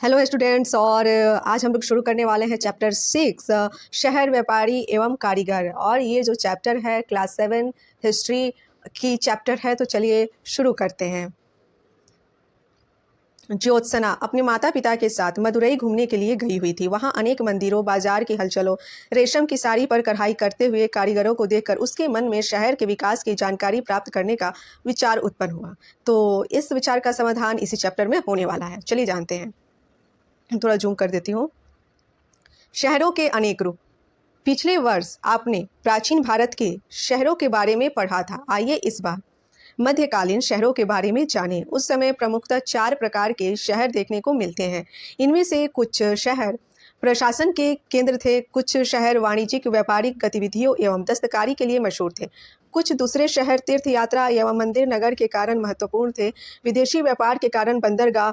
Hello students. और आज हम लोग शुरू करने वाले हैं चैप्टर 6 शहर व्यापारी एवं कारीगर। और ये जो चैप्टर है क्लास 7 हिस्ट्री की चैप्टर है। तो चलिए शुरू करते हैं। ज्योत्सना अपने माता पिता के साथ मदुरई घूमने के लिए गई हुई थी। वहां अनेक मंदिरों, बाजार की हलचलों, रेशम की साड़ी पर कढ़ाई करते हुए कारीगरों को देखकर उसके मन में शहर के विकास की जानकारी प्राप्त करने का विचार उत्पन्न हुआ। तो इस विचार का समाधान इसी चैप्टर में होने वाला है। चलिए जानते हैं। थोड़ा जूम कर देती हूँ। शहरों के अनेक रूप। पिछले वर्ष आपने प्राचीन भारत के शहरों के बारे में पढ़ा था। आइए इस बार मध्यकालीन शहरों के बारे में जानें। उस समय प्रमुखतः 4 प्रकार के शहर देखने को मिलते हैं। इनमें से कुछ शहर प्रशासन के केंद्र थे, कुछ शहर वाणिज्यिक व्यापारिक गतिविधियों एवं दस्तकारी के लिए मशहूर थे, कुछ दूसरे शहर तीर्थ यात्रा एवं मंदिर नगर के कारण महत्वपूर्ण थे। विदेशी व्यापार के कारण बंदरगाह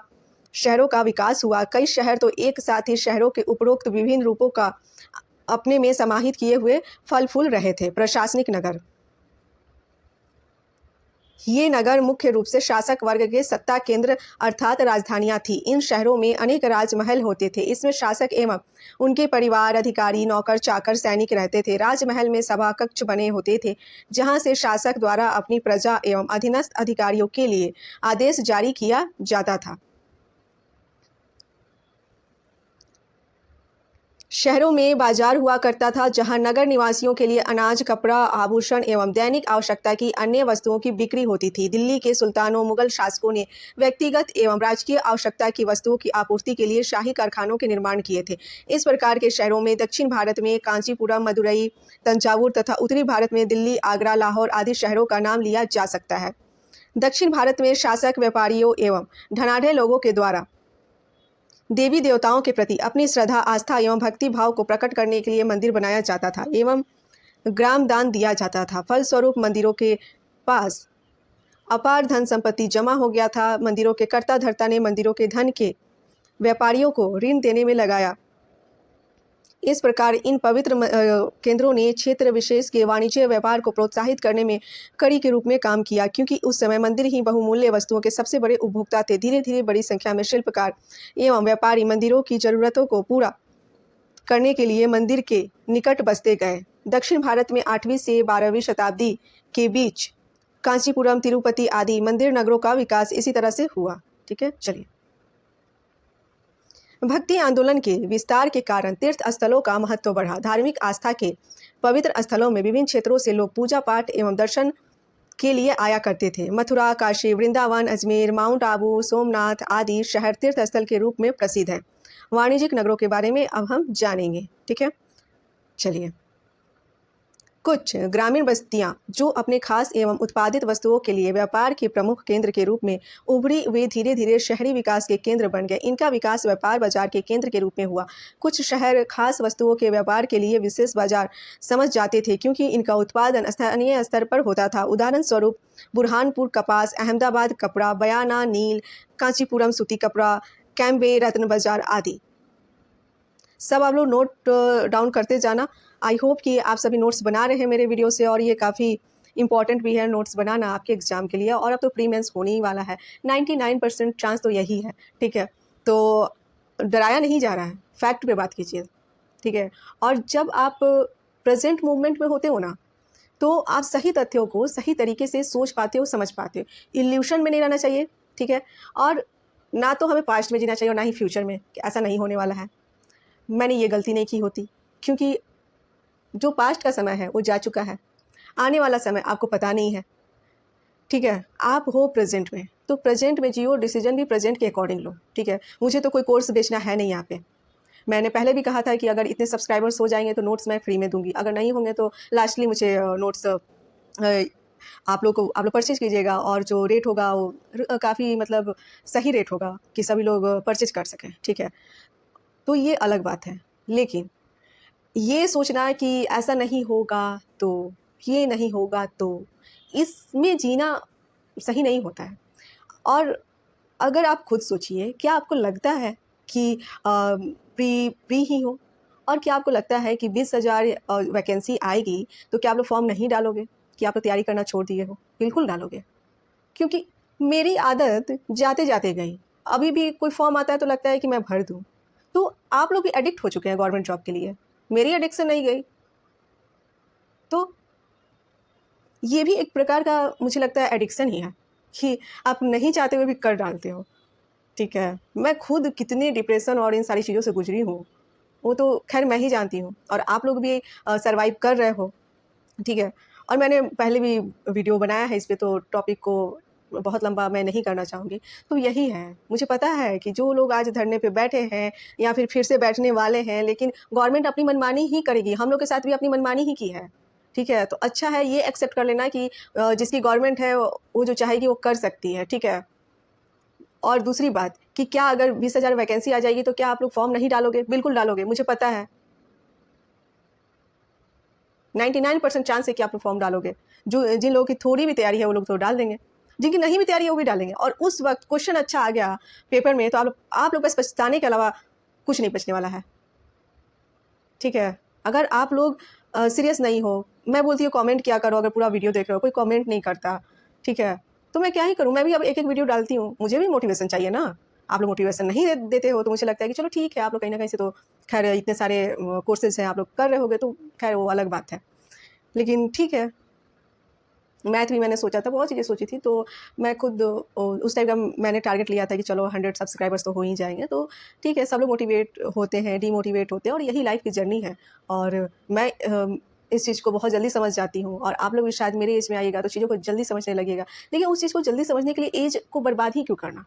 शहरों का विकास हुआ। कई शहर तो एक साथ ही शहरों के उपरोक्त विभिन्न रूपों का अपने में समाहित किए हुए फल फूल रहे थे। प्रशासनिक नगर। ये नगर मुख्य रूप से शासक वर्ग के सत्ता केंद्र अर्थात राजधानियां थी। इन शहरों में अनेक राजमहल होते थे। इसमें शासक एवं उनके परिवार, अधिकारी, नौकर चाकर, सैनिक रहते थे। राजमहल में सभा कक्ष बने होते थे, जहां से शासक द्वारा अपनी प्रजा एवं अधीनस्थ अधिकारियों के लिए आदेश जारी किया जाता था। शहरों में बाजार हुआ करता था, जहां नगर निवासियों के लिए अनाज, कपड़ा, आभूषण एवं दैनिक आवश्यकता की अन्य वस्तुओं की बिक्री होती थी। दिल्ली के सुल्तानों, मुगल शासकों ने व्यक्तिगत एवं राजकीय आवश्यकता की वस्तुओं की आपूर्ति के लिए शाही कारखानों के निर्माण किए थे। इस प्रकार के शहरों में दक्षिण भारत में कांचीपुरम, मदुरई, तंजावुर तथा उत्तरी भारत में दिल्ली, आगरा, लाहौर आदि शहरों का नाम लिया जा सकता है। दक्षिण भारत में शासक, व्यापारियों एवं धनाढ़ लोगों के द्वारा देवी देवताओं के प्रति अपनी श्रद्धा, आस्था एवं भक्ति भाव को प्रकट करने के लिए मंदिर बनाया जाता था एवं ग्राम दान दिया जाता था। फलस्वरूप मंदिरों के पास अपार धन संपत्ति जमा हो गया था। मंदिरों के कर्ता धर्ता ने मंदिरों के धन के व्यापारियों को ऋण देने में लगाया। इस प्रकार इन पवित्र केंद्रों ने क्षेत्र विशेष के वाणिज्य व्यापार को प्रोत्साहित करने में कड़ी के रूप में काम किया, क्योंकि उस समय मंदिर ही बहुमूल्य वस्तुओं के सबसे बड़े उपभोक्ता थे। धीरे धीरे बड़ी संख्या में शिल्पकार एवं व्यापारी मंदिरों की जरूरतों को पूरा करने के लिए मंदिर के निकट बसते गए। दक्षिण भारत में 8वीं से 12वीं शताब्दी के बीच कांचीपुरम, तिरुपति आदि मंदिर नगरों का विकास इसी तरह से हुआ। ठीक है, चलिए। भक्ति आंदोलन के विस्तार के कारण तीर्थ स्थलों का महत्व बढ़ा। धार्मिक आस्था के पवित्र स्थलों में विभिन्न क्षेत्रों से लोग पूजा पाठ एवं दर्शन के लिए आया करते थे। मथुरा, काशी, वृंदावन, अजमेर, माउंट आबू, सोमनाथ आदि शहर तीर्थ स्थल के रूप में प्रसिद्ध है। वाणिज्यिक नगरों के बारे में अब हम जानेंगे। ठीक है, चलिए। कुछ ग्रामीण बस्तियां जो अपने खास एवं उत्पादित वस्तुओं के लिए व्यापार के प्रमुख केंद्र के रूप में उभरी, वे धीरे धीरे शहरी विकास के केंद्र बन गए। इनका विकास व्यापार बाजार के केंद्र के रूप में हुआ। कुछ शहर खास वस्तुओं के व्यापार के लिए विशेष बाजार समझ जाते थे, क्योंकि इनका उत्पादन स्थानीय स्तर पर होता था। उदाहरण स्वरूप बुरहानपुर कपास, अहमदाबाद कपड़ा, बयाना नील, कांचीपुरम सूती कपड़ा, कैम्बे रत्न बाजार आदि। सब आप लोग नोट डाउन करते जाना। आई होप कि आप सभी नोट्स बना रहे हैं मेरे वीडियो से, और ये काफ़ी इंपॉर्टेंट भी है नोट्स बनाना आपके एग्जाम के लिए। और अब तो प्री मेंस होने ही वाला है, 99% चांस तो यही है। ठीक है, तो डराया नहीं जा रहा है, फैक्ट पे बात कीजिए। ठीक है, और जब आप प्रेजेंट मूवमेंट में होते हो ना, तो आप सही तथ्यों को सही तरीके से सोच पाते हो, समझ पाते हो। इल्यूशन में नहीं रहना चाहिए। ठीक है, और ना तो हमें पास्ट में जीना चाहिए और ना ही फ्यूचर में, कि ऐसा नहीं होने वाला है। मैंने ये गलती नहीं की होती, क्योंकि जो पास्ट का समय है वो जा चुका है। आने वाला समय आपको पता नहीं है। ठीक है, आप हो प्रेजेंट में, तो प्रेजेंट में जियो, डिसीजन भी प्रेजेंट के अकॉर्डिंग लो। ठीक है, मुझे तो कोई कोर्स बेचना है नहीं यहाँ पे। मैंने पहले भी कहा था कि अगर इतने सब्सक्राइबर्स हो जाएंगे तो नोट्स मैं फ्री में दूंगी, अगर नहीं होंगे तो लास्टली मुझे नोट्स आप लोग परचेज कीजिएगा, और जो रेट होगा वो काफ़ी मतलब सही रेट होगा कि सभी लोग परचेज कर सकें। ठीक है, तो ये अलग बात है। लेकिन ये सोचना कि ऐसा नहीं होगा तो, ये नहीं होगा तो, इसमें जीना सही नहीं होता है। और अगर आप खुद सोचिए, क्या आपको लगता है कि प्री ही हो, और क्या आपको लगता है कि 20,000 वैकेंसी आएगी तो क्या आप लोग फॉर्म नहीं डालोगे, कि आप लोग तैयारी करना छोड़ दिए हो? बिल्कुल डालोगे, क्योंकि मेरी आदत जाते जाते गई। अभी भी कोई फॉर्म आता है तो लगता है कि मैं भर दूँ। तो आप लोग भी एडिक्ट हो चुके हैं गवर्नमेंट जॉब के लिए। मेरी एडिक्शन नहीं गई। तो ये भी एक प्रकार का मुझे लगता है एडिक्शन ही है कि आप नहीं चाहते हुए भी कर डालते हो। ठीक है, मैं खुद कितने डिप्रेशन और इन सारी चीज़ों से गुजरी हूँ, वो तो खैर मैं ही जानती हूँ, और आप लोग भी सर्वाइव कर रहे हो। ठीक है, और मैंने पहले भी वीडियो बनाया है इस पे, तो टॉपिक को बहुत लंबा मैं नहीं करना चाहूँगी। तो यही है, मुझे पता है कि जो लोग आज धरने पे बैठे हैं या फिर से बैठने वाले हैं, लेकिन गवर्नमेंट अपनी मनमानी ही करेगी। हम लोग के साथ भी अपनी मनमानी ही की है। ठीक है, तो अच्छा है ये एक्सेप्ट कर लेना कि जिसकी गवर्नमेंट है वो जो चाहेगी वो कर सकती है। ठीक है, और दूसरी बात कि क्या अगर 20,000 वैकेंसी आ जाएगी तो क्या आप लोग फॉर्म नहीं डालोगे? बिल्कुल डालोगे, मुझे पता है। 99% चांस है कि आप लोग फॉर्म डालोगे। जिन लोगों की थोड़ी भी तैयारी है वो लोग तो डाल देंगे, जिनकी नहीं भी तैयारी है वो भी डालेंगे, और उस वक्त क्वेश्चन अच्छा आ गया पेपर में तो आप लोग बस पछताने के अलावा कुछ नहीं बचने वाला है। ठीक है, अगर आप लोग सीरियस नहीं हो, मैं बोलती हूँ कमेंट किया करो। अगर पूरा वीडियो देख रहे हो कोई कमेंट नहीं करता, ठीक है, तो मैं क्या ही करूँ। मैं भी अब एक वीडियो डालती हूँ, मुझे भी मोटिवेशन चाहिए ना। आप लोग मोटिवेशन नहीं देते हो तो मुझे लगता है कि चलो ठीक है, आप लोग कहीं ना कहीं से तो खैर इतने सारे कोर्सेज हैं आप लोग कर रहे होगे, तो खैर वो अलग बात है। लेकिन ठीक है, मैथ भी मैंने सोचा था, बहुत चीज़ें सोची थी, तो मैं खुद उस टाइम का मैंने टारगेट लिया था कि चलो 100 सब्सक्राइबर्स तो हो ही जाएंगे। तो ठीक है, सब लोग मोटिवेट होते हैं, डीमोटिवेट होते हैं, और यही लाइफ की जर्नी है। और मैं इस चीज़ को बहुत जल्दी समझ जाती हूँ, और आप लोग भी शायद मेरे एज में आइएगा तो चीज़ों को जल्दी समझने लगेगा। लेकिन उस चीज़ को जल्दी समझने के लिए एज को बर्बाद ही क्यों करना।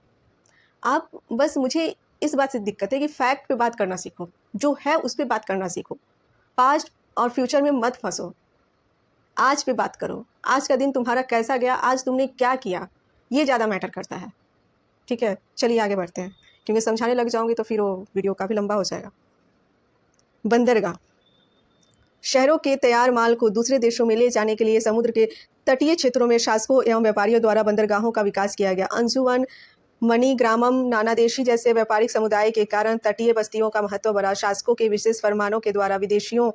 आप बस, मुझे इस बात से दिक्कत है कि फैक्ट पे बात करना सीखो, जो है उस पर बात करना सीखो। पास्ट और फ्यूचर में मत फंसो, आज पे बात करो। आज का दिन तुम्हारा कैसा गया, आज तुमने क्या किया, ये ज़्यादा मैटर करता है। ठीक है, चलिए आगे बढ़ते हैं, क्योंकि समझाने लग जाऊंगी तो फिर वो वीडियो काफ़ी लंबा हो जाएगा। बंदरगाह, शहरों के तैयार माल को दूसरे देशों में ले जाने के लिए समुद्र के तटीय क्षेत्रों में शासकों एवं व्यापारियों द्वारा बंदरगाहों का विकास किया गया। अंजुमन मणिग्रामम नानादेशी जैसे व्यापारिक समुदाय के कारण तटीय बस्तियों का महत्व बढ़ा। शासकों के विशेष फरमानों के द्वारा विदेशियों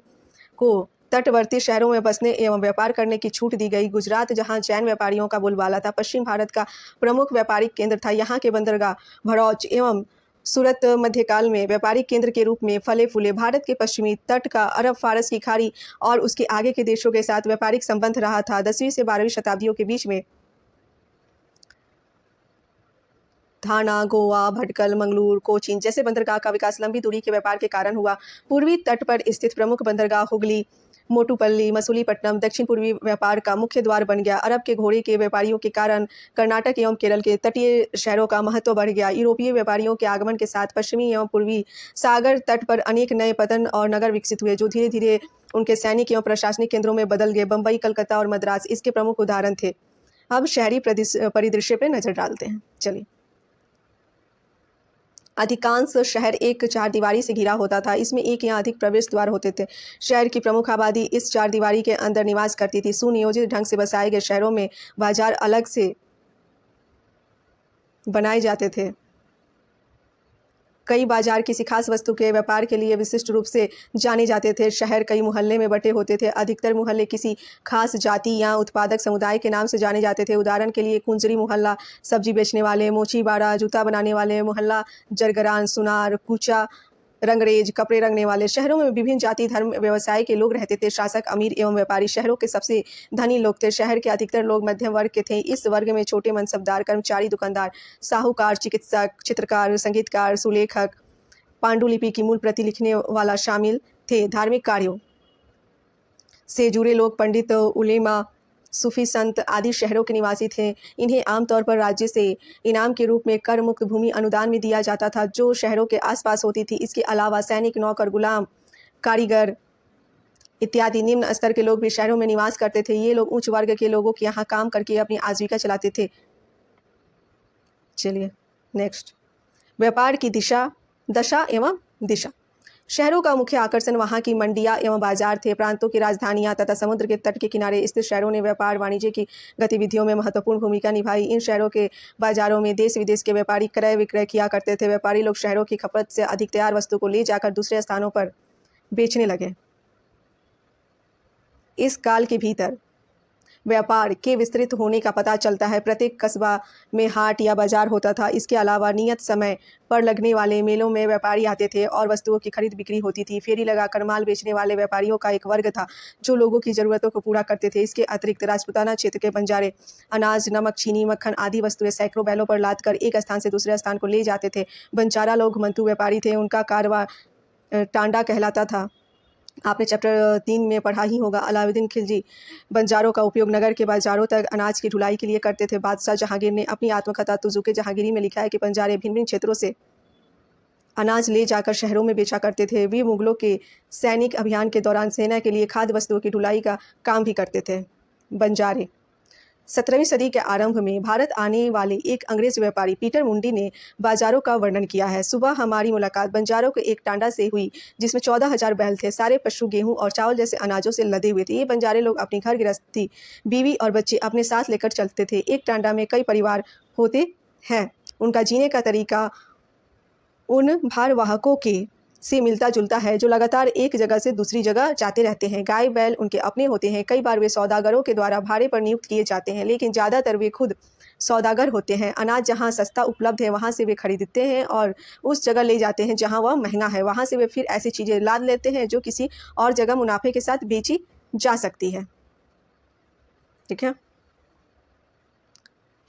को तटवर्ती शहरों में बसने एवं व्यापार करने की छूट दी गई। गुजरात, जहां जैन व्यापारियों का बोलबाला था, पश्चिम भारत का प्रमुख व्यापारिक केंद्र था। यहाँ के बंदरगाह भरौच एवं सूरत मध्यकाल में व्यापारिक केंद्र के रूप में फले फूले। भारत के पश्चिमी तट का अरब फारस की खाड़ी और उसके आगे के देशों के साथ व्यापारिक संबंध रहा था। 10वीं से 12वीं शताब्दियों के बीच में थाना, गोवा, भटकल, मंगलूर, कोचीन जैसे बंदरगाह का विकास लंबी दूरी के व्यापार के कारण हुआ। पूर्वी तट पर स्थित प्रमुख बंदरगाह हुगली, मोटुपल्ली, मसूलीपट्टनम दक्षिण पूर्वी व्यापार का मुख्य द्वार बन गया। अरब के घोड़े के व्यापारियों के कारण कर्नाटक एवं केरल के तटीय शहरों का महत्व बढ़ गया। यूरोपीय व्यापारियों के आगमन के साथ पश्चिमी एवं पूर्वी सागर तट पर अनेक नए पतन और नगर विकसित हुए, जो धीरे धीरे उनके सैनिक एवं प्रशासनिक केंद्रों में बदल गए। बम्बई, कलकत्ता और मद्रास इसके प्रमुख उदाहरण थे। अब शहरी परिदृश्य पर नजर डालते हैं, चलिए। अधिकांश शहर एक चारदीवारी से घिरा होता था। इसमें एक या अधिक प्रवेश द्वार होते थे। शहर की प्रमुख आबादी इस चारदीवारी के अंदर निवास करती थी। सुनियोजित ढंग से बसाए गए शहरों में बाजार अलग से बनाए जाते थे। कई बाजार किसी खास वस्तु के व्यापार के लिए विशिष्ट रूप से जाने जाते थे। शहर कई मोहल्ले में बटे होते थे। अधिकतर मोहल्ले किसी खास जाति या उत्पादक समुदाय के नाम से जाने जाते थे। उदाहरण के लिए कुंजरी मोहल्ला सब्जी बेचने वाले, मोचीबाड़ा जूता बनाने वाले, मोहल्ला जरगरान सुनार, कूचा रंगरेज कपड़े रंगने वाले। शहरों में विभिन्न जाति, धर्म, व्यवसाय के लोग रहते थे। शासक, अमीर एवं व्यापारी शहरों के सबसे धनी लोग थे। शहर के अधिकतर लोग मध्यम वर्ग के थे। इस वर्ग में छोटे मनसबदार, कर्मचारी, दुकानदार, साहूकार, चिकित्सक, चित्रकार, संगीतकार, सुलेखक, पांडुलिपि की मूल प्रति लिखने वाला शामिल थे। धार्मिक कार्यों से जुड़े लोग, पंडित, उलेमा, सूफी संत आदि शहरों के निवासी थे। इन्हें आमतौर पर राज्य से इनाम के रूप में कर मुक्त भूमि अनुदान में दिया जाता था, जो शहरों के आसपास होती थी। इसके अलावा सैनिक, नौकर, गुलाम, कारीगर इत्यादि निम्न स्तर के लोग भी शहरों में निवास करते थे। ये लोग उच्च वर्ग के लोगों के यहाँ काम करके अपनी आजीविका चलाते थे। चलिए नेक्स्ट, व्यापार की दशा एवं दिशा। शहरों का मुख्य आकर्षण वहाँ की मंडियाँ एवं बाजार थे। प्रांतों की राजधानियाँ तथा समुद्र के तट के किनारे स्थित शहरों ने व्यापार वाणिज्य की गतिविधियों में महत्वपूर्ण भूमिका निभाई। इन शहरों के बाजारों में देश विदेश के व्यापारी क्रय विक्रय किया करते थे। व्यापारी लोग शहरों की खपत से अधिक तैयार वस्तु को ले जाकर दूसरे स्थानों पर बेचने लगे। इस काल के भीतर व्यापार के विस्तृत होने का पता चलता है। प्रत्येक कस्बा में हाट या बाजार होता था। इसके अलावा नियत समय पर लगने वाले मेलों में व्यापारी आते थे और वस्तुओं की खरीद बिक्री होती थी। फेरी लगाकर माल बेचने वाले व्यापारियों का एक वर्ग था जो लोगों की ज़रूरतों को पूरा करते थे। इसके अतिरिक्त राजपूताना क्षेत्र के बंजारे अनाज, नमक, चीनी, मक्खन आदि वस्तुएं सैकड़ों बैलों पर लाद कर एक स्थान से दूसरे स्थान को ले जाते थे। बंजारा लोग मंतू व्यापारी थे। उनका कारवा टांडा कहलाता था। आपने चैप्टर 3 में पढ़ा ही होगा। अलाउद्दीन खिलजी बंजारों का उपयोग नगर के बाजारों तक अनाज की ढुलाई के लिए करते थे। बादशाह जहांगीर ने अपनी आत्मकथा तुजुके जहांगीरी में लिखा है कि बंजारे भिन्न भिन्न क्षेत्रों से अनाज ले जाकर शहरों में बेचा करते थे। वे मुगलों के सैनिक अभियान के दौरान सेना के लिए खाद्य वस्तुओं की ढुलाई का काम भी करते थे। बंजारे 17वीं सदी के आरंभ में भारत आने वाले एक अंग्रेज व्यापारी पीटर मुंडी ने बाजारों का वर्णन किया है। सुबह हमारी मुलाकात बंजारों के एक टांडा से हुई जिसमें 14,000 बैल थे। सारे पशु गेहूं और चावल जैसे अनाजों से लदे हुए थे। ये बंजारे लोग अपनी घर गृहस्थी, बीवी और बच्चे अपने साथ लेकर चलते थे। एक टांडा में कई परिवार होते हैं। उनका जीने का तरीका उन भारवाहकों के से मिलता जुलता है जो लगातार एक जगह से दूसरी जगह जाते रहते हैं। गाय बैल उनके अपने होते हैं। कई बार वे सौदागरों के द्वारा भाड़े पर नियुक्त किए जाते हैं, लेकिन ज़्यादातर वे खुद सौदागर होते हैं। अनाज जहाँ सस्ता उपलब्ध है वहाँ से वे खरीदते हैं और उस जगह ले जाते हैं जहाँ वह महंगा है। वहाँ से वे फिर ऐसी चीज़ें लाद लेते हैं जो किसी और जगह मुनाफे के साथ बेची जा सकती है। ठीक है।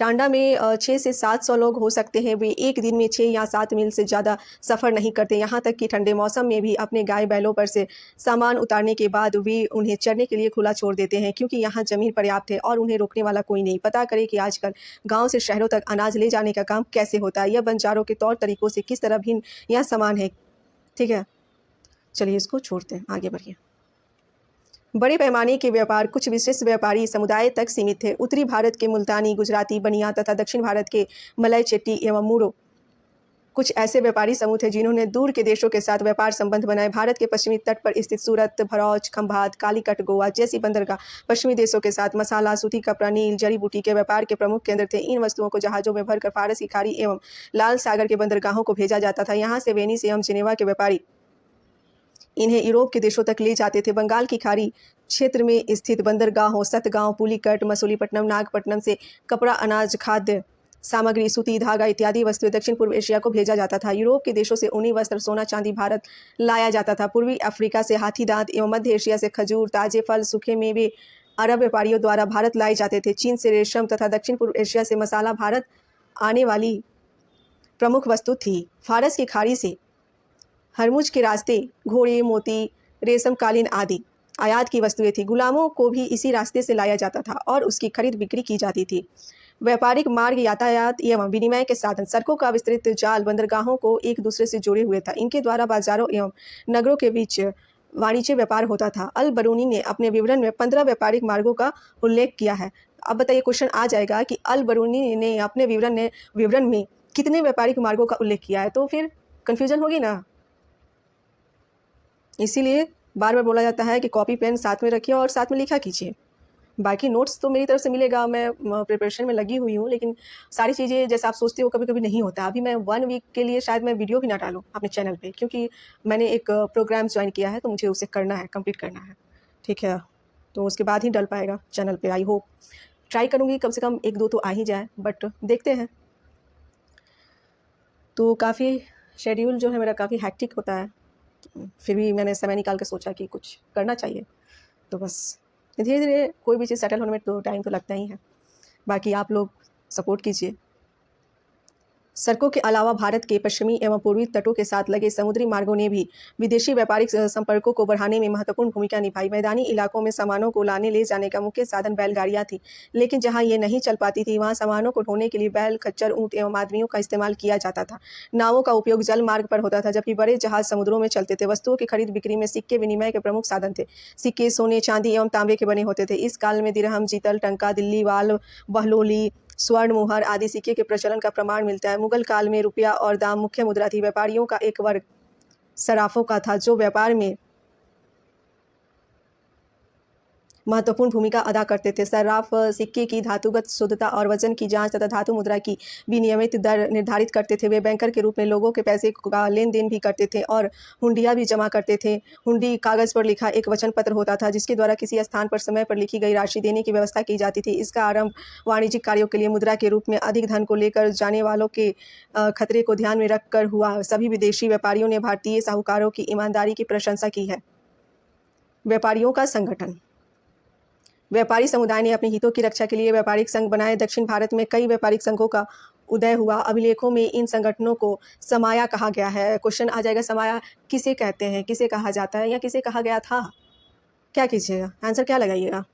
टांडा में 6 से 700 लोग हो सकते हैं। वे एक दिन में 6 या 7 मील से ज़्यादा सफ़र नहीं करते। यहाँ तक कि ठंडे मौसम में भी अपने गाय बैलों पर से सामान उतारने के बाद वे उन्हें चरने के लिए खुला छोड़ देते हैं, क्योंकि यहाँ ज़मीन पर्याप्त है और उन्हें रोकने वाला कोई नहीं। पता करें कि आजकल गाँव से शहरों तक अनाज ले जाने का काम कैसे होता है। यह बंजारों के तौर तरीक़ों से किस तरह भिन्न या समान है। ठीक है, चलिए इसको छोड़ते हैं, आगे बढ़िए। बड़े पैमाने के व्यापार कुछ विशेष व्यापारी समुदाय तक सीमित थे। उत्तरी भारत के मुल्तानी, गुजराती, बनिया तथा दक्षिण भारत के मलय, चेट्टी एवं मूरो कुछ ऐसे व्यापारी समूह थे जिन्होंने दूर के देशों के साथ व्यापार संबंध बनाए। भारत के पश्चिमी तट पर स्थित सूरत, भरौच, खंभात, कालीकट, गोवा जैसी बंदरगाह पश्चिमी देशों के साथ मसाला, सूती कपड़ा, नील, जड़ी बूटी के व्यापार के प्रमुख केंद्र थे। इन वस्तुओं को जहाज़ों में भरकर फारस की खाड़ी एवं लाल सागर के बंदरगाहों को भेजा जाता था। यहाँ से वेनिस एवं जिनेवा के व्यापारी इन्हें यूरोप के देशों तक ले जाते थे। बंगाल की खाड़ी क्षेत्र में स्थित बंदरगाहों सतगांव, पुलिकट, मसूलीपट्टनम, नागपट्टनम से कपड़ा, अनाज, खाद्य सामग्री, सूती धागा इत्यादि वस्तुएं दक्षिण पूर्व एशिया को भेजा जाता था। यूरोप के देशों से ऊनी वस्त्र, सोना, चांदी भारत लाया जाता था। पूर्वी अफ्रीका से हाथी दांत एवं मध्य एशिया से खजूर, ताजे फल, सूखे मेवे अरब व्यापारियों द्वारा भारत लाए जाते थे। चीन से रेशम तथा दक्षिण पूर्व एशिया से मसाला भारत आने वाली प्रमुख वस्तु थी। फारस की खाड़ी से हरमुज के रास्ते घोड़े, मोती, रेशम, कालीन आदि आयात की वस्तुएं थी। गुलामों को भी इसी रास्ते से लाया जाता था और उसकी खरीद बिक्री की जाती थी। व्यापारिक मार्ग, यातायात एवं विनिमय के साधन, सड़कों का विस्तृत जाल बंदरगाहों को एक दूसरे से जोड़े हुए था। इनके द्वारा बाजारों एवं नगरों के बीच वाणिज्य व्यापार होता था। अल बरूनी ने अपने विवरण में 15 व्यापारिक मार्गों का उल्लेख किया है। अब बताइए, क्वेश्चन आ जाएगा कि अल बरूनी ने अपने विवरण में कितने व्यापारिक मार्गों का उल्लेख किया है, तो फिर कन्फ्यूजन होगी ना। इसीलिए बार बार बोला जाता है कि कॉपी पेन साथ में रखिए और साथ में लिखा कीजिए। बाकी नोट्स तो मेरी तरफ से मिलेगा, मैं प्रिपरेशन में लगी हुई हूँ, लेकिन सारी चीज़ें जैसे आप सोचते हो कभी कभी नहीं होता। अभी मैं 1 वीक के लिए शायद मैं वीडियो भी ना डालूँ अपने चैनल पे, क्योंकि मैंने एक प्रोग्राम ज्वाइन किया है तो मुझे उसे करना है, कंप्लीट करना है। ठीक है, तो उसके बाद ही डल पाएगा चैनल पर। आई होप, ट्राई करूँगी कम से कम 1-2 तो आ ही जाए, बट देखते हैं। तो काफ़ी शेड्यूल जो है मेरा काफ़ी हैक्टिक होता है, फिर भी मैंने समय निकाल कर सोचा कि कुछ करना चाहिए। तो बस धीरे धीरे कोई भी चीज़ सेटल होने में तो टाइम तो लगता ही है। बाकी आप लोग सपोर्ट कीजिए। सड़कों के अलावा भारत के पश्चिमी एवं पूर्वी तटों के साथ लगे समुद्री मार्गों ने भी विदेशी व्यापारिक संपर्कों को बढ़ाने में महत्वपूर्ण भूमिका निभाई। मैदानी इलाकों में सामानों को लाने ले जाने का मुख्य साधन बैलगाड़ियां थी, लेकिन जहां ये नहीं चल पाती थी वहां सामानों को ढोने के लिए बैल, खच्चर, ऊंट एवं आदमियों का इस्तेमाल किया जाता था। नावों का उपयोग जल मार्ग पर होता था, जबकि बड़े जहाज समुद्रों में चलते थे। वस्तुओं की खरीद बिक्री में सिक्के विनिमय के प्रमुख साधन थे। सिक्के सोने, चांदी एवं तांबे के बने होते थे। इस काल में दिरहम, जीतल, टंका, दिल्ली वाल, बहलोली, स्वर्ण मुहर आदि सिक्के के प्रचलन का प्रमाण मिलता है। मुगल काल में रुपया और दाम मुख्य मुद्रा थी। व्यापारियों का एक वर्ग सराफों का था जो व्यापार में महत्वपूर्ण भूमिका अदा करते थे। सर्राफ सिक्के की धातुगत शुद्धता और वजन की जांच तथा धातु मुद्रा की विनियमित दर निर्धारित करते थे। वे बैंकर के रूप में लोगों के पैसे का लेन देन भी करते थे और हुंडियाँ भी जमा करते थे। हुंडी कागज़ पर लिखा एक वचन पत्र होता था जिसके द्वारा किसी स्थान पर समय पर लिखी गई राशि देने की व्यवस्था की जाती थी। इसका आरंभ वाणिज्यिक कार्यों के लिए मुद्रा के रूप में अधिक धन को लेकर जाने वालों के खतरे को ध्यान में रखकर हुआ। सभी विदेशी व्यापारियों ने भारतीय साहूकारों की ईमानदारी की प्रशंसा की है। व्यापारियों का संगठन। व्यापारी समुदाय ने अपने हितों की रक्षा के लिए व्यापारिक संघ बनाए। दक्षिण भारत में कई व्यापारिक संघों का उदय हुआ। अभिलेखों में इन संगठनों को समाया कहा गया है। क्वेश्चन आ जाएगा, समाया किसे कहते हैं, किसे कहा जाता है या किसे कहा गया था? क्या कीजिएगा, आंसर क्या लगाइएगा?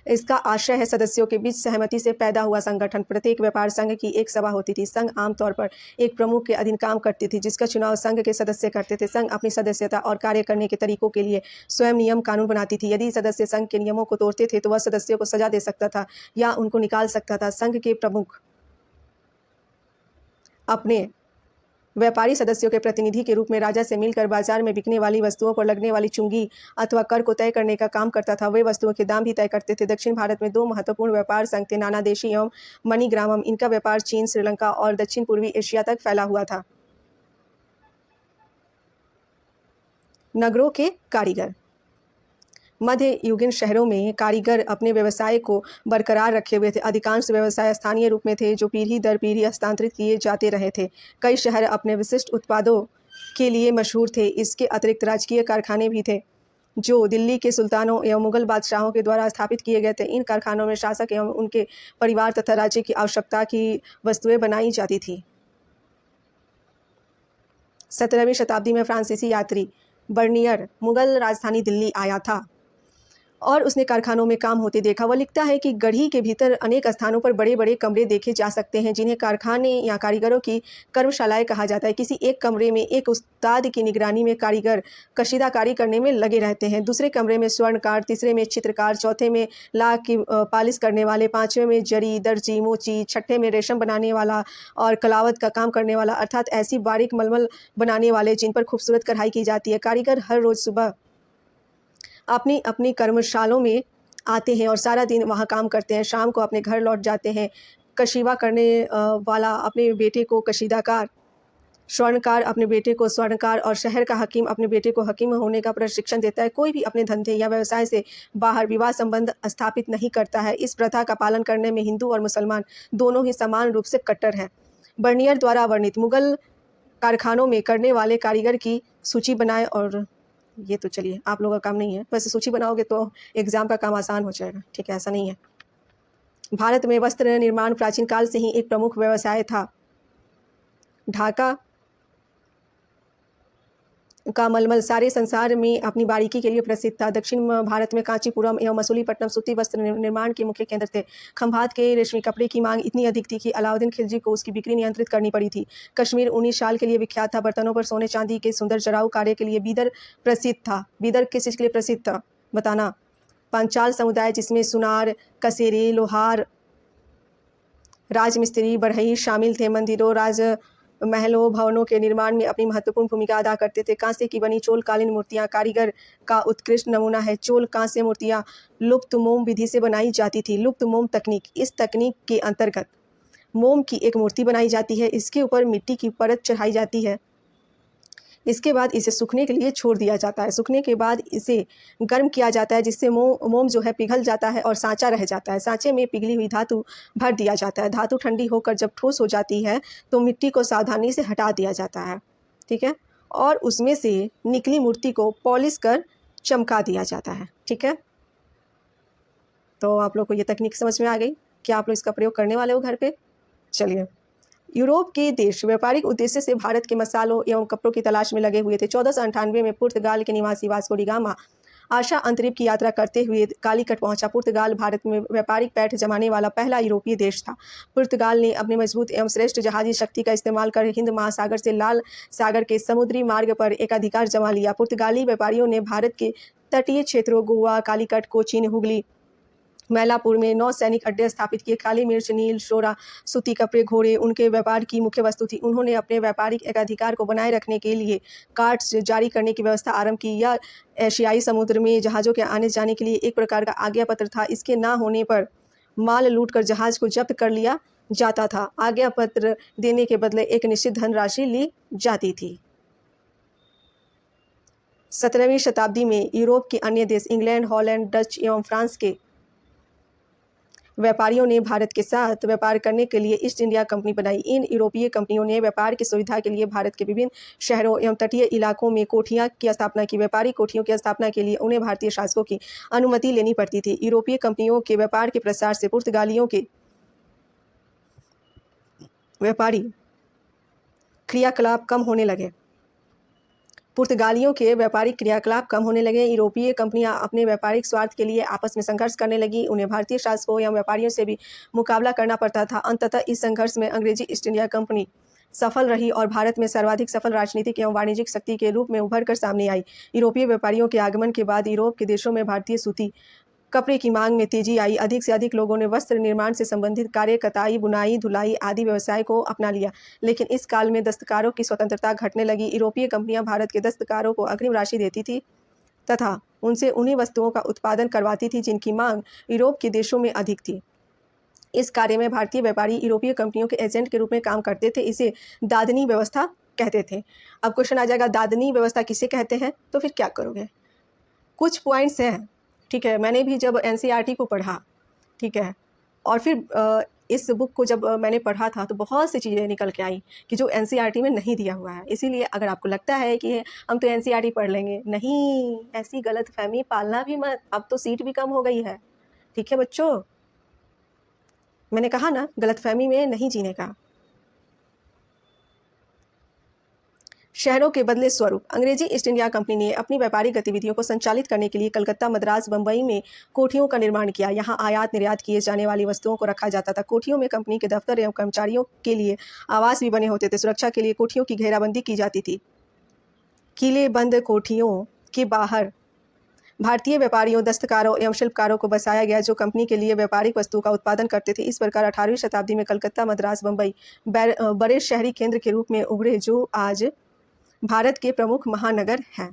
इसका आशय है सदस्यों के बीच सहमति से पैदा हुआ संगठन। प्रत्येक व्यापार संघ की एक सभा होती थी। संघ आमतौर पर एक प्रमुख के अधीन काम करती थी जिसका चुनाव संघ के सदस्य करते थे। संघ अपनी सदस्यता और कार्य करने के तरीकों के लिए स्वयं नियम कानून बनाती थी। यदि सदस्य संघ के नियमों को तोड़ते थे तो वह सदस्यों को सजा दे सकता था या उनको निकाल सकता था। संघ के प्रमुख अपने व्यापारी सदस्यों के प्रतिनिधि के रूप में राजा से मिलकर बाजार में बिकने वाली वस्तुओं पर लगने वाली चुंगी अथवा कर को तय करने का काम करता था। वे वस्तुओं के दाम भी तय करते थे। दक्षिण भारत में 2 महत्वपूर्ण व्यापार संघ थे, नानादेशी एवं मणिग्रामम। इनका व्यापार चीन, श्रीलंका और दक्षिण पूर्वी एशिया तक फैला हुआ था। नगरों के कारीगर। मध्य युगीन शहरों में कारीगर अपने व्यवसाय को बरकरार रखे हुए थे। अधिकांश व्यवसाय स्थानीय रूप में थे जो पीढ़ी दर पीढ़ी हस्तांतरित किए जाते रहे थे। कई शहर अपने विशिष्ट उत्पादों के लिए मशहूर थे। इसके अतिरिक्त राजकीय कारखाने भी थे जो दिल्ली के सुल्तानों एवं मुगल बादशाहों के द्वारा स्थापित किए गए थे। इन कारखानों में शासक एवं उनके परिवार तथा राज्य की आवश्यकता की वस्तुएं बनाई जाती थी। 17वीं शताब्दी में फ्रांसीसी यात्री बर्नियर मुगल राजधानी दिल्ली आया था और उसने कारखानों में काम होते देखा। वह लिखता है कि गढ़ी के भीतर अनेक स्थानों पर बड़े बड़े कमरे देखे जा सकते हैं जिन्हें कारखाने या कारीगरों की कर्मशालाएं कहा जाता है। किसी एक कमरे में एक उस्ताद की निगरानी में कारीगर कशीदाकारी करने में लगे रहते हैं। दूसरे कमरे में स्वर्णकार, तीसरे में चित्रकार, चौथे में लाख की पालिश करने वाले, पाँचवें में जरी, दर्जी, मोची, छठे में रेशम बनाने वाला और कलावत का काम करने वाला, अर्थात ऐसी बारीक मलमल बनाने वाले जिन पर खूबसूरत कढ़ाई की जाती है। कारीगर हर रोज़ सुबह अपनी अपनी कर्मशालों में आते हैं और सारा दिन वहाँ काम करते हैं। शाम को अपने घर लौट जाते हैं। कशीवा करने वाला अपने बेटे को कशीदाकार, स्वर्णकार अपने बेटे को स्वर्णकार और शहर का हकीम अपने बेटे को हकीम होने का प्रशिक्षण देता है। कोई भी अपने धंधे या व्यवसाय से बाहर विवाह संबंध स्थापित नहीं करता है। इस प्रथा का पालन करने में हिंदू और मुसलमान दोनों ही समान रूप से कट्टर हैं। बर्नियर द्वारा वर्णित मुगल कारखानों में करने वाले कारीगर की सूची बनाए। और ये तो चलिए आप लोगों का काम नहीं है, वैसे सूची बनाओगे तो एग्ज़ाम का काम आसान हो जाएगा, ठीक है, ऐसा नहीं है। भारत में वस्त्र निर्माण प्राचीन काल से ही एक प्रमुख व्यवसाय था। ढाका का मलमल सारे संसार में अपनी बारीकी के लिए प्रसिद्ध था। दक्षिण भारत में कांचीपुरम एवं मसूलीपट्टनम सूती वस्त्र निर्माण के मुख्य केंद्र थे। खंभात के रेशमी कपड़े की मांग इतनी अधिक थी कि अलाउद्दीन खिलजी को उसकी बिक्री नियंत्रित करनी पड़ी थी। कश्मीर ऊनी शाल के लिए विख्यात था। बर्तनों पर सोने चांदी के सुंदर जराऊ कार्य के लिए बीदर प्रसिद्ध था। बीदर किस चीज़ के लिए प्रसिद्ध था बताना? पांचाल समुदाय जिसमें सुनार, कसेरे, लोहार, राजमिस्त्री, बढ़ई शामिल थे। मंदिरों, राज महलों, भवनों के निर्माण में अपनी महत्वपूर्ण भूमिका अदा करते थे। कांसे की बनी चोलकालीन मूर्तियां कारीगर का उत्कृष्ट नमूना है। चोल कांस्य मूर्तियां लुप्त मोम विधि से बनाई जाती थी। लुप्त मोम तकनीक, इस तकनीक के अंतर्गत मोम की एक मूर्ति बनाई जाती है। इसके ऊपर मिट्टी की परत चढ़ाई जाती है। इसके बाद इसे सूखने के लिए छोड़ दिया जाता है। सूखने के बाद इसे गर्म किया जाता है जिससे मोम जो है पिघल जाता है और सांचा रह जाता है। सांचे में पिघली हुई धातु भर दिया जाता है। धातु ठंडी होकर जब ठोस हो जाती है तो मिट्टी को सावधानी से हटा दिया जाता है, ठीक है, और उसमें से निकली मूर्ति को पॉलिश कर चमका दिया जाता है, ठीक है। तो आप लोग को ये तकनीक समझ में आ गई? क्या आप लोग इसका प्रयोग करने वाले हो घर पे? चलिए, यूरोप के देश व्यापारिक उद्देश्य से भारत के मसालों एवं कपड़ों की तलाश में लगे हुए थे। 1498 में पुर्तगाल के निवासी वास्को डी गामा आशा अंतरिप की यात्रा करते हुए कालीकट पहुंचा। पुर्तगाल भारत में व्यापारिक पैठ जमाने वाला पहला यूरोपीय देश था। पुर्तगाल ने अपने मजबूत एवं श्रेष्ठ जहाजी शक्ति का इस्तेमाल कर हिंद महासागर से लाल सागर के समुद्री मार्ग पर एक अधिकार जमा लिया। पुर्तगाली व्यापारियों ने भारत के तटीय क्षेत्रों गोवा, कालीकट, कोचीन, हुगली मैलापुर में 9 सैनिक अड्डे स्थापित किए। काली मिर्च, नील, शोरा, सूती कपड़े, घोड़े उनके व्यापार की मुख्य वस्तु थी। उन्होंने अपने व्यापारिक एकाधिकार को बनाए रखने के लिए कार्ड्स जारी करने की व्यवस्था आरंभ की। यह एशियाई समुद्र में जहाज़ों के आने जाने के लिए एक प्रकार का आज्ञा पत्र था। इसके ना होने पर माल लूटकर जहाज़ को जब्त कर लिया जाता था। आज्ञा पत्र देने के बदले एक निश्चित धनराशि ली जाती थी। 17वीं शताब्दी में यूरोप के अन्य देश इंग्लैंड, हॉलैंड, डच एवं फ्रांस के व्यापारियों ने भारत के साथ व्यापार करने के लिए ईस्ट इंडिया कंपनी बनाई। इन यूरोपीय कंपनियों ने व्यापार की सुविधा के लिए भारत के विभिन्न शहरों एवं तटीय इलाकों में कोठियां की स्थापना की। व्यापारिक कोठियों की स्थापना के लिए उन्हें भारतीय शासकों की अनुमति लेनी पड़ती थी। यूरोपीय कंपनियों के व्यापार के प्रसार से पुर्तगालियों के व्यापारी क्रियाकलाप कम होने लगे। यूरोपीय कंपनियां अपने व्यापारिक स्वार्थ के लिए आपस में संघर्ष करने लगी। उन्हें भारतीय शासकों या व्यापारियों से भी मुकाबला करना पड़ता था। अंततः इस संघर्ष में अंग्रेजी ईस्ट इंडिया कंपनी सफल रही और भारत में सर्वाधिक सफल राजनीतिक एवं वाणिज्यिक शक्ति के रूप में उभर कर सामने आई। यूरोपीय व्यापारियों के आगमन के बाद यूरोप के देशों में भारतीय सूती कपड़े की मांग में तेजी आई। अधिक से अधिक लोगों ने वस्त्र निर्माण से संबंधित कार्य, कताई, बुनाई, धुलाई आदि व्यवसाय को अपना लिया। लेकिन इस काल में दस्तकारों की स्वतंत्रता घटने लगी। यूरोपीय कंपनियां भारत के दस्तकारों को अग्रिम राशि देती थी तथा उनसे उन्हीं वस्तुओं का उत्पादन करवाती थी जिनकी मांग यूरोप के देशों में अधिक थी। इस कार्य में भारतीय व्यापारी यूरोपीय कंपनियों के एजेंट के रूप में काम करते थे। इसे दादनी व्यवस्था कहते थे। अब क्वेश्चन आ जाएगा, दादनी व्यवस्था किसे कहते हैं? तो फिर क्या करोगे? कुछ पॉइंट्स हैं, ठीक है। मैंने भी जब एनसीईआरटी को पढ़ा, ठीक है, और फिर इस बुक को जब मैंने पढ़ा था तो बहुत सी चीज़ें निकल के आई कि जो एनसीईआरटी में नहीं दिया हुआ है। इसीलिए अगर आपको लगता है कि हम तो एनसीईआरटी पढ़ लेंगे, नहीं, ऐसी गलतफहमी पालना भी मत। अब तो सीट भी कम हो गई है, ठीक है बच्चों। मैंने कहा ना, गलतफहमी में नहीं जीने का। शहरों के बदले स्वरूप। अंग्रेजी ईस्ट इंडिया कंपनी ने अपनी व्यापारिक गतिविधियों को संचालित करने के लिए कलकत्ता, मद्रास, बम्बई में कोठियों का निर्माण किया। यहाँ आयात निर्यात किए जाने वाली वस्तुओं को रखा जाता था। कोठियों में कंपनी के दफ्तर एवं कर्मचारियों के लिए आवास भी बने होते थे। सुरक्षा के लिए कोठियों की घेराबंदी की जाती थी। किले बंद कोठियों के बाहर भारतीय व्यापारियों, दस्तकारों एवं शिल्पकारों को बसाया गया जो कंपनी के लिए व्यापारिक वस्तु का उत्पादन करते थे। इस प्रकार 18वीं शताब्दी में कलकत्ता, मद्रास, बम्बई बड़े शहरी केंद्र के रूप में उभरे जो आज भारत के प्रमुख महानगर हैं।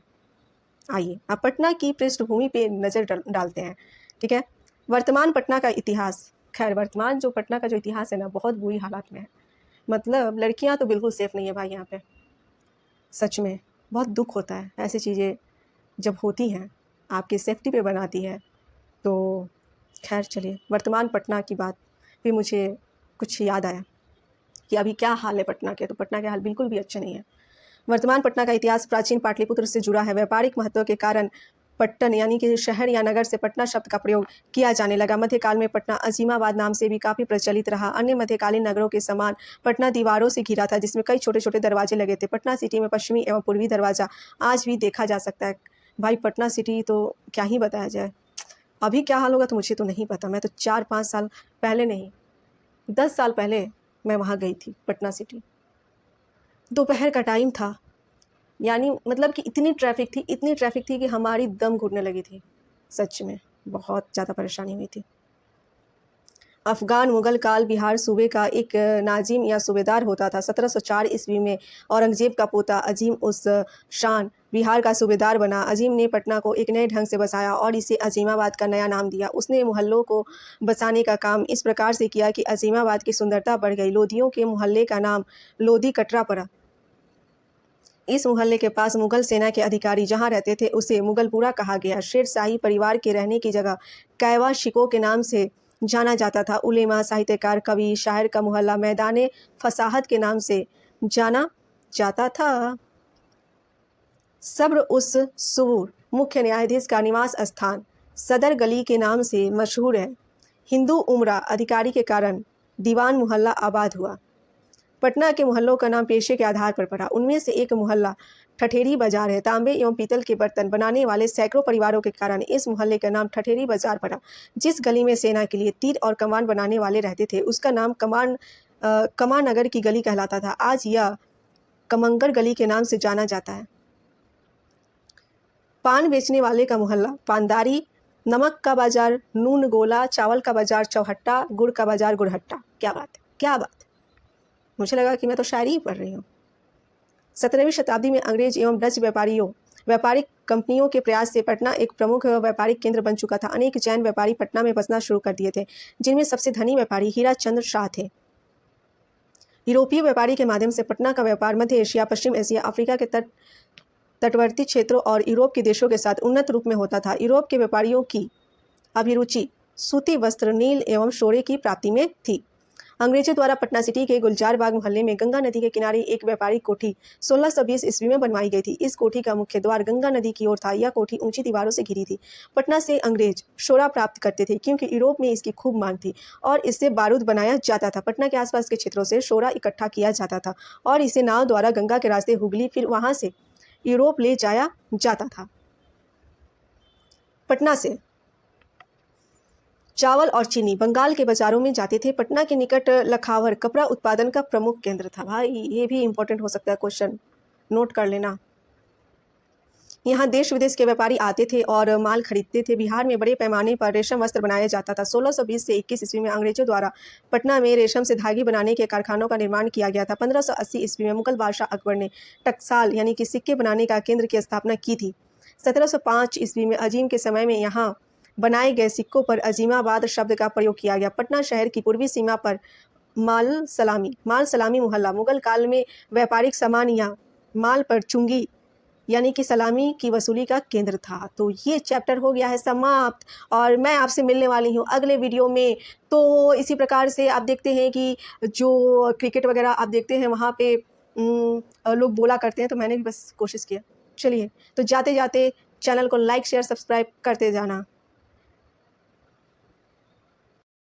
आइए अब पटना की पृष्ठभूमि पे नज़र डालते हैं, ठीक है। वर्तमान पटना का इतिहास। खैर, वर्तमान जो पटना का जो इतिहास है ना, बहुत बुरी हालात में है। मतलब लड़कियां तो बिल्कुल सेफ़ नहीं है भाई यहाँ पे। सच में बहुत दुख होता है। ऐसी चीज़ें जब होती हैं, आपकी सेफ्टी पे बनाती है तो खैर चलिए, वर्तमान पटना की बात पे मुझे कुछ याद आया कि अभी क्या हाल है पटना के। तो पटना के हाल बिल्कुल भी अच्छे नहीं है। वर्तमान पटना का इतिहास प्राचीन पाटलिपुत्र से जुड़ा है। व्यापारिक महत्व के कारण पट्टन यानी कि शहर या नगर से पटना शब्द का प्रयोग किया जाने लगा। मध्यकाल में पटना अजीमाबाद नाम से भी काफ़ी प्रचलित रहा। अन्य मध्यकालीन नगरों के समान पटना दीवारों से घिरा था जिसमें कई छोटे छोटे दरवाजे लगे थे। पटना सिटी में पश्चिमी एवं पूर्वी दरवाज़ा आज भी देखा जा सकता है। भाई पटना सिटी तो क्या ही बताया जाए। अभी क्या हाल होगा तो मुझे तो नहीं पता। मैं तो 4-5 साल पहले नहीं, 10 साल पहले मैं वहाँ गई थी पटना सिटी। दोपहर का टाइम था, यानी मतलब कि इतनी ट्रैफिक थी कि हमारी दम घुटने लगी थी। सच में बहुत ज़्यादा परेशानी हुई थी। अफ़गान मुग़ल काल बिहार सूबे का एक नाजिम या सूबेदार होता था। 1704 ईस्वी में औरंगज़ेब का पोता अजीम उस शान बिहार का सूबेदार बना। अजीम ने पटना को एक नए ढंग से बसाया और इसे अजीमाबाद का नया नाम दिया। उसने मोहल्लों को बसाने का काम इस प्रकार से किया कि अजीमाबाद की सुंदरता बढ़ गई। लोधियों के मोहल्ले का नाम लोधी कटरा पड़ा। इस मोहल्ले के पास मुग़ल सेना के अधिकारी जहाँ रहते थे उसे मुग़लपुरा कहा गया। शेर शाही परिवार के रहने की जगह कैवा शिको के नाम से जाना जाता था। उलेमा, साहित्यकार, कवि, शायर का मोहल्ला मैदाने फसाहत के नाम से जाना जाता था। सब्र उस सुबूर मुख्य न्यायाधीश का निवास स्थान सदर गली के नाम से मशहूर है। हिंदू उमरा अधिकारी के कारण दीवान मोहल्ला आबाद हुआ। पटना के मोहल्लों का नाम पेशे के आधार पर पड़ा। उनमें से एक मोहल्ला ठठेरी बाजार है। तांबे एवं पीतल के बर्तन बनाने वाले सैकड़ों परिवारों के कारण इस मोहल्ले का नाम ठठेरी बाजार पड़ा। जिस गली में सेना के लिए तीर और कमान बनाने वाले रहते थे उसका नाम कमानगर की गली कहलाता था। आज यह कमंगर गली के नाम से जाना जाता है। पान बेचने वाले का मोहल्ला पानदारी नमक का बाजार नून गोला, चावल का बाजार चौहट्टा, गुड़ का बाजार गुड़हट्टा। क्या बात है, क्या बात है। मुझे लगा कि मैं तो शायरी ही पढ़ रही हूँ। 17वीं शताब्दी में अंग्रेज एवं डच व्यापारिक कंपनियों के प्रयास से पटना एक प्रमुख व्यापारिक केंद्र बन चुका था। अनेक जैन व्यापारी पटना में बसना शुरू कर दिए थे, जिनमें सबसे धनी व्यापारी हीरा चंद्र शाह थे। यूरोपीय व्यापारी के माध्यम से पटना का व्यापार मध्य एशिया, पश्चिम एशिया, अफ्रीका के तटवर्ती क्षेत्रों और यूरोप के देशों के साथ उन्नत रूप में होता था। यूरोप के व्यापारियों की अभिरुचि सूती वस्त्र, नील एवं शोरे की प्राप्ति में थी। अंग्रेजों द्वारा पटना सिटी के गुलजार बाग मोहल्ले में गंगा नदी के किनारे एक व्यापारिक कोठी 1620 ईस्वी में बनवाई गई थी। इस कोठी का मुख्य द्वार गंगा नदी की ओर था। यह कोठी ऊंची दीवारों से घिरी थी। पटना से अंग्रेज शोरा प्राप्त करते थे, क्योंकि यूरोप में इसकी खूब मांग थी और इससे बारूद बनाया जाता था। पटना के आसपास के क्षेत्रों से शोरा इकट्ठा किया जाता था और इसे नाव द्वारा गंगा के रास्ते हुगली, फिर वहां से यूरोप ले जाया जाता था। पटना से चावल और चीनी बंगाल के बाजारों में जाते थे। पटना के निकट लखावर कपड़ा उत्पादन का प्रमुख केंद्र था। भाई ये भी इंपॉर्टेंट हो सकता है क्वेश्चन, नोट कर लेना। यहाँ देश विदेश के व्यापारी आते थे और माल खरीदते थे। बिहार में बड़े पैमाने पर रेशम वस्त्र बनाया जाता था। 1620 से 21 ईस्वी में अंग्रेजों द्वारा पटना में रेशम से धागे बनाने के कारखानों का निर्माण किया गया था। 1580 ईस्वी में मुगल बादशाह अकबर ने टकसाल यानी कि सिक्के बनाने का केंद्र की स्थापना की थी। 1705 ईस्वी में अजीम के समय में यहाँ बनाए गए सिक्कों पर अजीमाबाद शब्द का प्रयोग किया गया। पटना शहर की पूर्वी सीमा पर माल सलामी मोहल्ला मुगल काल में व्यापारिक सामान या माल पर चुंगी यानी कि सलामी की वसूली का केंद्र था। तो ये चैप्टर हो गया है समाप्त और मैं आपसे मिलने वाली हूँ अगले वीडियो में। तो इसी प्रकार से आप देखते हैं कि जो क्रिकेट वगैरह आप देखते हैं वहाँ पे लोग बोला करते हैं, तो मैंने भी बस कोशिश किया। चलिए, तो जाते जाते चैनल को लाइक शेयर सब्सक्राइब करते जाना।